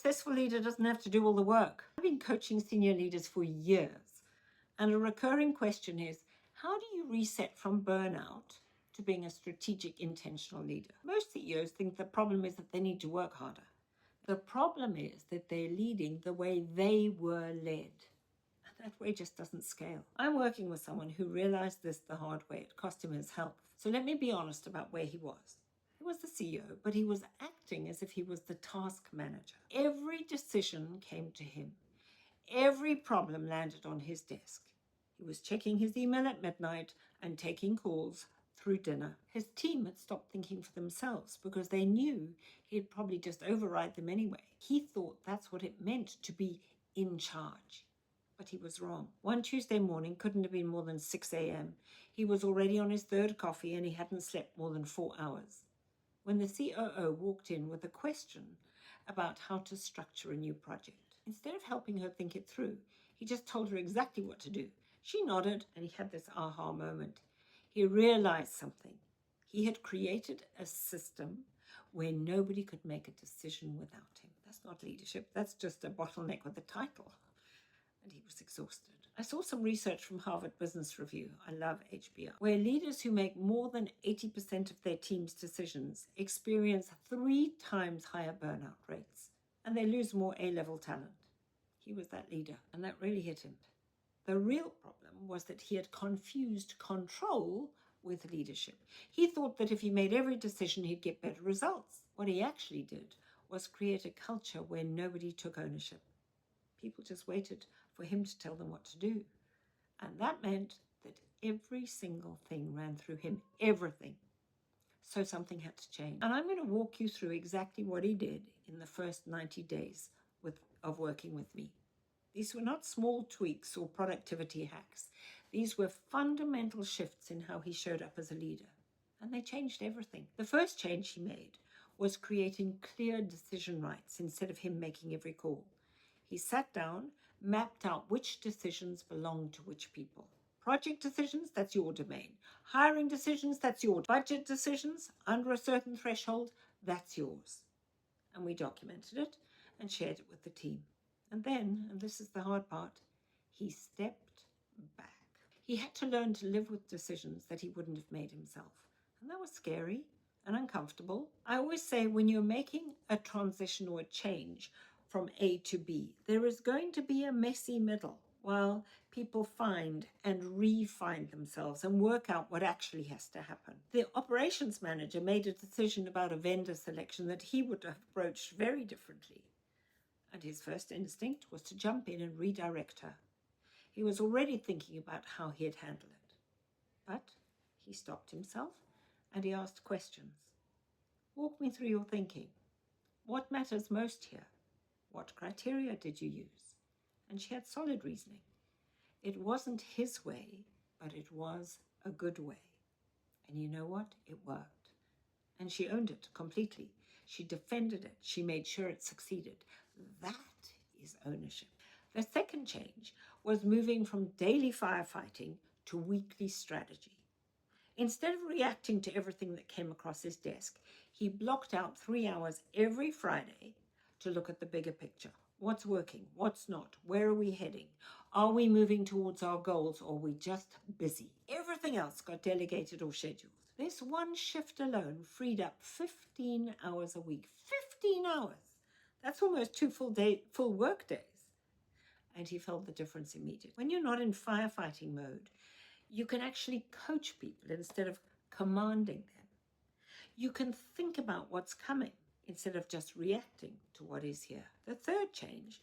successful leader doesn't have to do all the work. I've been coaching senior leaders for years, and a recurring question is, how do you reset from burnout to being a strategic, intentional leader? Most CEOs think the problem is that they need to work harder. The problem is that they're leading the way they were led. And that way just doesn't scale. I'm working with someone who realized this the hard way. It cost him his health. So let me be honest about where he was. He was the CEO, but he was acting as if he was the task manager. Every decision came to him. Every problem landed on his desk. He was checking his email at midnight and taking calls through dinner. His team had stopped thinking for themselves because they knew he'd probably just override them anyway. He thought that's what it meant to be in charge. But he was wrong. One Tuesday morning couldn't have been more than 6 a.m. He was already on his third coffee and he hadn't slept more than 4 hours. When the COO walked in with a question about how to structure a new project, instead of helping her think it through, he just told her exactly what to do. She nodded and he had this aha moment. He realized something. He had created a system where nobody could make a decision without him. That's not leadership. That's just a bottleneck with a title. And he was exhausted. I saw some research from Harvard Business Review, I love HBR, where leaders who make more than 80% of their team's decisions experience 3 times higher burnout rates, and they lose more A-level talent. He was that leader, and that really hit him. The real problem was that he had confused control with leadership. He thought that if he made every decision, he'd get better results. What he actually did was create a culture where nobody took ownership. People just waited for him to tell them what to do. And that meant that every single thing ran through him, everything. So something had to change. And I'm going to walk you through exactly what he did in the first 90 days of working with me. These were not small tweaks or productivity hacks. These were fundamental shifts in how he showed up as a leader. And they changed everything. The first change he made was creating clear decision rights instead of him making every call. He sat down, mapped out which decisions belong to which people. Project decisions, that's your domain. Hiring decisions, that's yours. Budget decisions, under a certain threshold, that's yours. And we documented it and shared it with the team. And then, and this is the hard part, he stepped back. He had to learn to live with decisions that he wouldn't have made himself. And that was scary and uncomfortable. I always say when you're making a transition or a change from A to B, there is going to be a messy middle while people find and re-find themselves and work out what actually has to happen. The operations manager made a decision about a vendor selection that he would have approached very differently. And his first instinct was to jump in and redirect her. He was already thinking about how he'd handle it. But he stopped himself and he asked questions. Walk me through your thinking. What matters most here? What criteria did you use? And she had solid reasoning. It wasn't his way, but it was a good way. And you know what? It worked. And she owned it completely. She defended it. She made sure it succeeded. That is ownership. The second change was moving from daily firefighting to weekly strategy. Instead of reacting to everything that came across his desk, he blocked out 3 hours every Friday to look at the bigger picture. What's working? What's not? Where are we heading? Are we moving towards our goals or are we just busy? Everything else got delegated or scheduled. This one shift alone freed up 15 hours a week. 15 hours! That's almost 2 full work days. And he felt the difference immediately. When you're not in firefighting mode, you can actually coach people instead of commanding them. You can think about what's coming instead of just reacting to what is here. The third change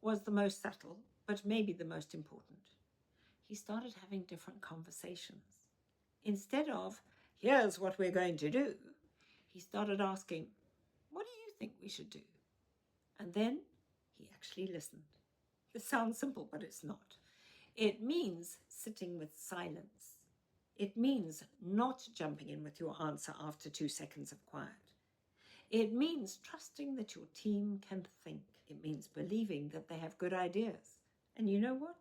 was the most subtle, but maybe the most important. He started having different conversations. Instead of, here's what we're going to do, he started asking, what do you think we should do? And then he actually listened. It sounds simple, but it's not. It means sitting with silence. It means not jumping in with your answer after 2 seconds of quiet. It means trusting that your team can think. It means believing that they have good ideas. And you know what?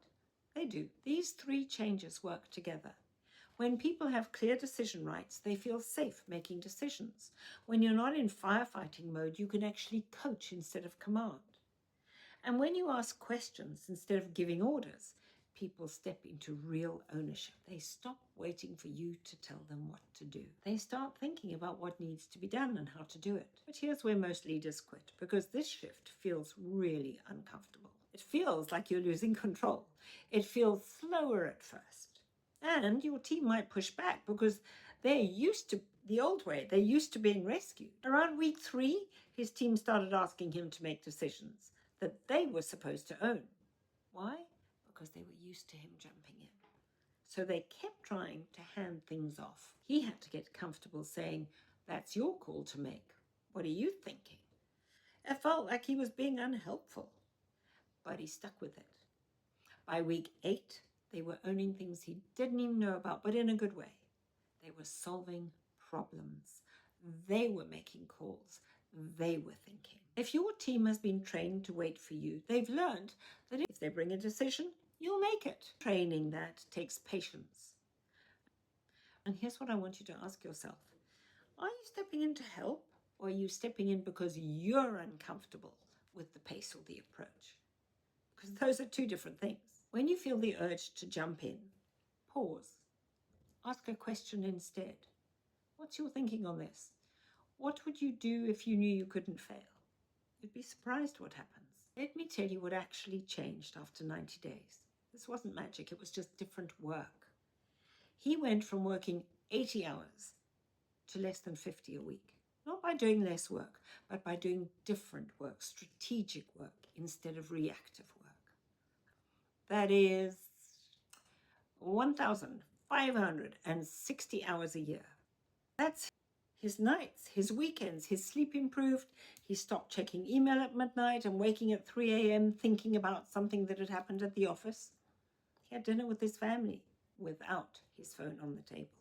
They do. These 3 changes work together. When people have clear decision rights, they feel safe making decisions. When you're not in firefighting mode, you can actually coach instead of command. And when you ask questions instead of giving orders, people step into real ownership. They stop waiting for you to tell them what to do. They start thinking about what needs to be done and how to do it. But here's where most leaders quit, because this shift feels really uncomfortable. It feels like you're losing control. It feels slower at first. And your team might push back because they're used to the old way. They're used to being rescued. Around week 3, his team started asking him to make decisions that they were supposed to own. Why? Because they were used to him jumping in. So they kept trying to hand things off. He had to get comfortable saying, "That's your call to make. What are you thinking?" It felt like he was being unhelpful, but he stuck with it. By week 8, they were owning things he didn't even know about, but in a good way. They were solving problems. They were making calls. They were thinking. If your team has been trained to wait for you, they've learned that if they bring a decision, you'll make it. Training that takes patience. And here's what I want you to ask yourself. Are you stepping in to help, or are you stepping in because you're uncomfortable with the pace or the approach? Because those are two different things. When you feel the urge to jump in, pause. Ask a question instead. What's your thinking on this? What would you do if you knew you couldn't fail? You'd be surprised what happens. Let me tell you what actually changed after 90 days. This wasn't magic, it was just different work. He went from working 80 hours to less than 50 a week. Not by doing less work, but by doing different work, strategic work, instead of reactive work. That is 1,560 hours a year. That's his nights, his weekends, his sleep improved. He stopped checking email at midnight and waking at 3 a.m. thinking about something that had happened at the office. He had dinner with his family without his phone on the table.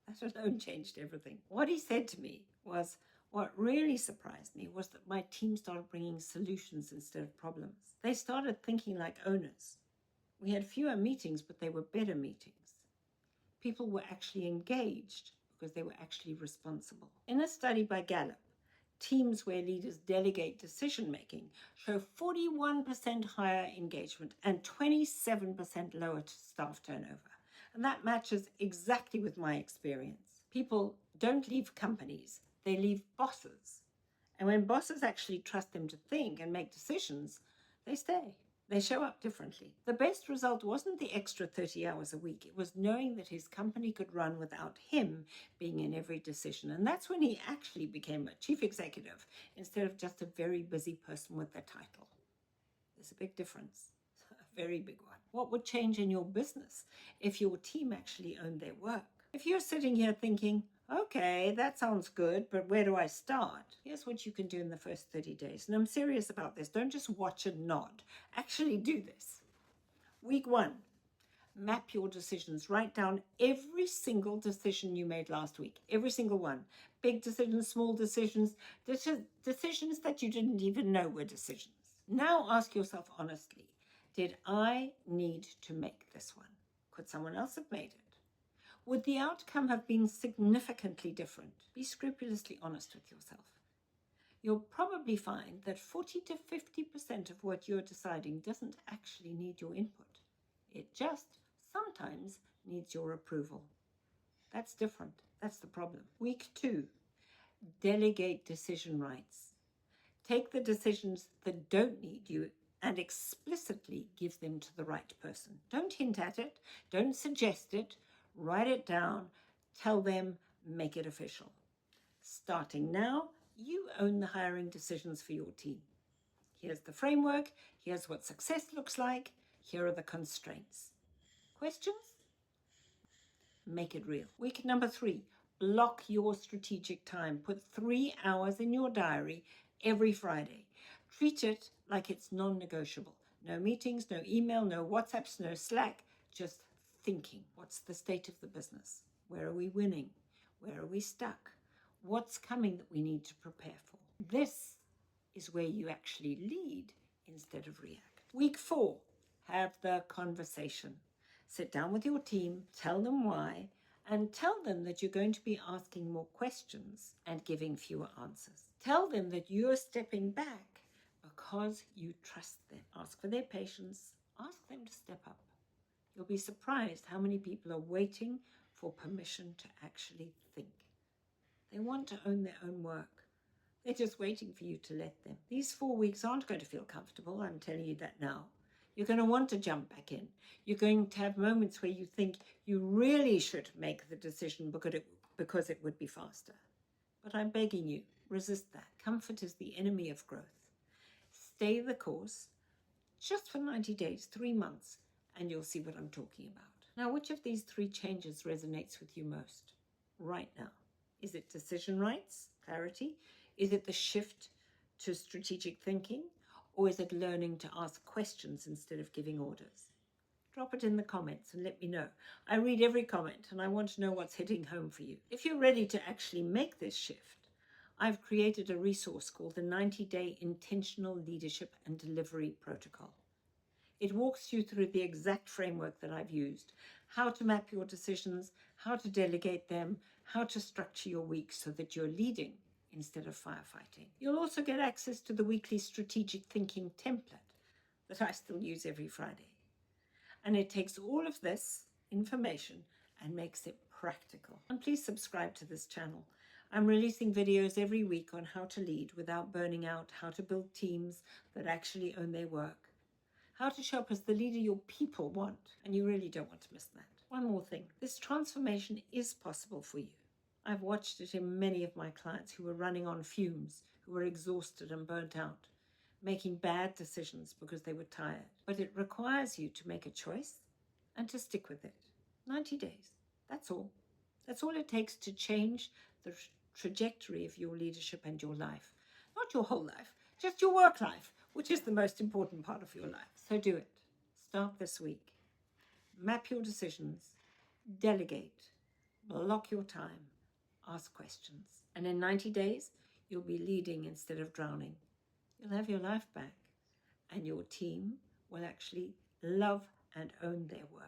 That alone changed everything. What he said to me was, what really surprised me was that my team started bringing solutions instead of problems. They started thinking like owners. We had fewer meetings, but they were better meetings. People were actually engaged because they were actually responsible. In a study by Gallup, teams where leaders delegate decision-making show 41% higher engagement and 27% lower staff turnover. And that matches exactly with my experience. People don't leave companies, they leave bosses. And when bosses actually trust them to think and make decisions, they stay. They show up differently. The best result wasn't the extra 30 hours a week. It was knowing that his company could run without him being in every decision. And that's when he actually became a chief executive instead of just a very busy person with a title. There's a big difference, a very big one. What would change in your business if your team actually owned their work? If you're sitting here thinking, okay, that sounds good, but where do I start? Here's what you can do in the first 30 days. And I'm serious about this. Don't just watch and nod. Actually do this. Week 1, map your decisions. Write down every single decision you made last week. Every single one. Big decisions, small decisions, decisions that you didn't even know were decisions. Now ask yourself honestly, did I need to make this one? Could someone else have made it? Would the outcome have been significantly different? Be scrupulously honest with yourself. You'll probably find that 40 to 50% of what you're deciding doesn't actually need your input. It just sometimes needs your approval. That's different. That's the problem. Week 2, delegate decision rights. Take the decisions that don't need you and explicitly give them to the right person. Don't hint at it. Don't suggest it. Write it down. Tell them. Make it official. Starting now, you own the hiring decisions for your team. Here's the framework. Here's what success looks like. Here are the constraints. Questions? Make it real. Week number 3, block your strategic time. Put 3 hours in your diary every Friday. Treat it like it's non-negotiable. No meetings, no email, no WhatsApps, no Slack, just thinking. What's the state of the business? Where are we winning? Where are we stuck? What's coming that we need to prepare for? This is where you actually lead instead of react. Week 4, have the conversation. Sit down with your team, tell them why, and tell them that you're going to be asking more questions and giving fewer answers. Tell them that you're stepping back because you trust them. Ask for their patience. Ask them to step up. You'll be surprised how many people are waiting for permission to actually think. They want to own their own work. They're just waiting for you to let them. These 4 weeks aren't going to feel comfortable, I'm telling you that now. You're going to want to jump back in. You're going to have moments where you think you really should make the decision because it would be faster. But I'm begging you, resist that. Comfort is the enemy of growth. Stay the course just for 90 days, 3 months, and you'll see what I'm talking about. Now, which of these 3 changes resonates with you most right now? Is it decision rights, clarity? Is it the shift to strategic thinking? Or is it learning to ask questions instead of giving orders? Drop it in the comments and let me know. I read every comment and I want to know what's hitting home for you. If you're ready to actually make this shift, I've created a resource called the 90-Day Intentional Leadership and Delivery Protocol. It walks you through the exact framework that I've used, how to map your decisions, how to delegate them, how to structure your week so that you're leading instead of firefighting. You'll also get access to the weekly strategic thinking template that I still use every Friday. And it takes all of this information and makes it practical. And please subscribe to this channel. I'm releasing videos every week on how to lead without burning out, how to build teams that actually own their work, how to show up as the leader your people want, and you really don't want to miss that. One more thing, this transformation is possible for you. I've watched it in many of my clients who were running on fumes, who were exhausted and burnt out, making bad decisions because they were tired. But it requires you to make a choice and to stick with it. 90 days, that's all. That's all it takes to change the trajectory of your leadership and your life. Not your whole life, just your work life, which is the most important part of your life. So do it. Start this week. Map your decisions. Delegate. Block your time. Ask questions. And in 90 days, you'll be leading instead of drowning. You'll have your life back. And your team will actually love and own their work.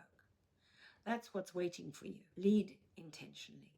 That's what's waiting for you. Lead intentionally.